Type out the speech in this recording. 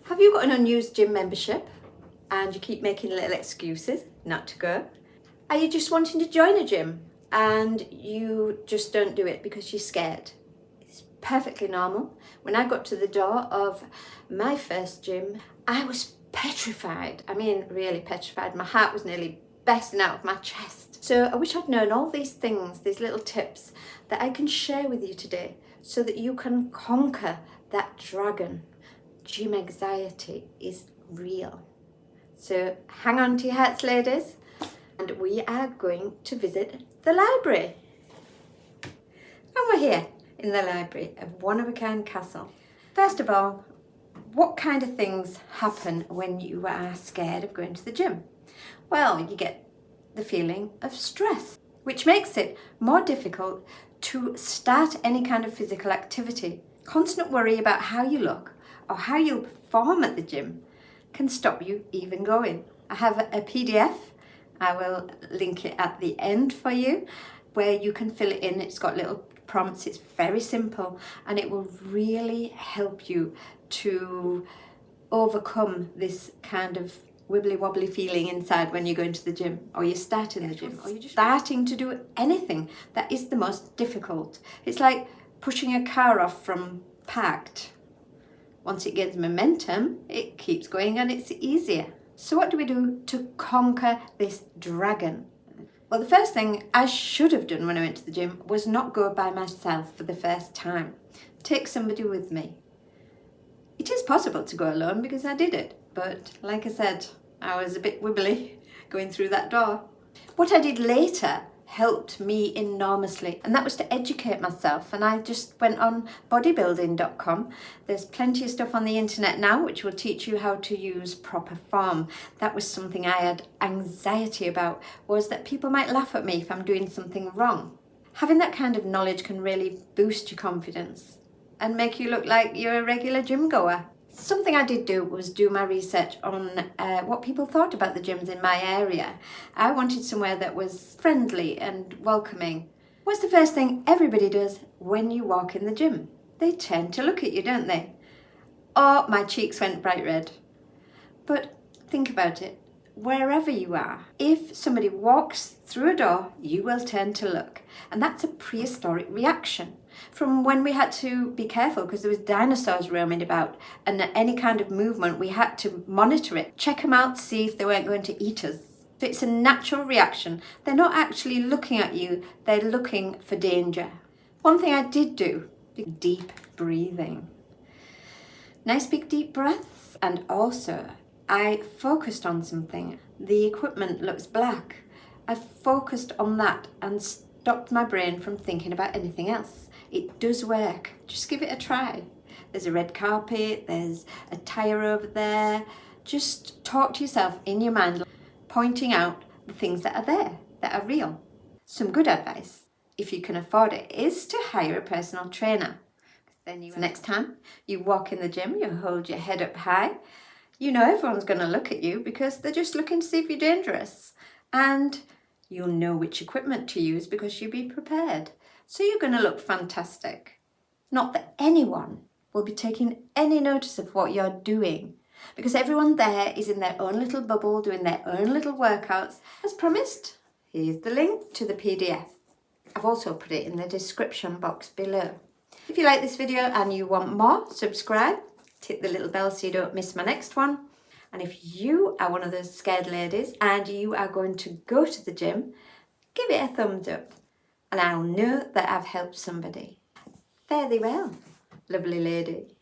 Have you got an unused gym membership and you keep making little excuses not to go? Are you just wanting to join a gym and you just don't do it because you're scared? It's perfectly normal. When I got to the door of my first gym, I was petrified. I mean, really petrified. My heart was nearly bursting out of my chest. So I wish I'd known all these things, these little tips that I can share with you today so that you can conquer that dragon. Gym anxiety is real. So hang on to your hats, ladies, and we are going to visit the library. And we're here in the library of one-of-a-kind castle. First of all, what kind of things happen when you are scared of going to the gym? Well, you get the feeling of stress, which makes it more difficult to start any kind of physical activity. Constant worry about how you look or how you'll perform at the gym can stop you even going. I have a PDF, I will link it at the end for you, where you can fill it in. It's got little prompts, it's very simple, and it will really help you to overcome this kind of wibbly wobbly feeling inside when you go into the gym, or you're starting the gym, or you're just starting to do anything that is the most difficult. It's like pushing a car off from parked. Once it gains momentum, it keeps going and it's easier. So what do we do to conquer this dragon? Well, the first thing I should have done when I went to the gym was not go by myself for the first time. Take somebody with me. It is possible to go alone because I did it, but like I said, I was a bit wibbly going through that door. What I did later helped me enormously, and that was to educate myself, and I just went on bodybuilding.com. There's plenty of stuff on the internet now which will teach you how to use proper form. That was something I had anxiety about, was that people might laugh at me if I'm doing something wrong. Having that kind of knowledge can really boost your confidence and make you look like you're a regular gym goer. Something I did do was do my research on what people thought about the gyms in my area. I wanted somewhere that was friendly and welcoming. What's the first thing everybody does when you walk in the gym? They tend to look at you, don't they? Oh, my cheeks went bright red. But think about it. Wherever you are, if somebody walks through a door, you will tend to look. And that's a prehistoric reaction from when we had to be careful because there was dinosaurs roaming about, and any kind of movement, we had to monitor it, check them out, see if they weren't going to eat us. So it's a natural reaction. They're not actually looking at you, they're looking for danger. One thing I did do, deep breathing. Nice big deep breaths, and also I focused on something. The equipment looks black. I focused on that and stopped my brain from thinking about anything else. It does work. Just give it a try. There's a red carpet, there's a tire over there. Just talk to yourself in your mind, pointing out the things that are there, that are real. Some good advice, if you can afford it, is to hire a personal trainer. Then next time you walk in the gym, you hold your head up high. You know everyone's going to look at you because they're just looking to see if you're dangerous. And you'll know which equipment to use because you'll be prepared. So you're going to look fantastic. Not that anyone will be taking any notice of what you're doing, because everyone there is in their own little bubble doing their own little workouts. As promised, here's the link to the PDF. I've also put it in the description box below. If you like this video and you want more, subscribe. Hit the little bell so you don't miss my next one. And if you are one of those scared ladies and you are going to go to the gym, give it a thumbs up and I'll know that I've helped somebody. Fare thee well, lovely lady.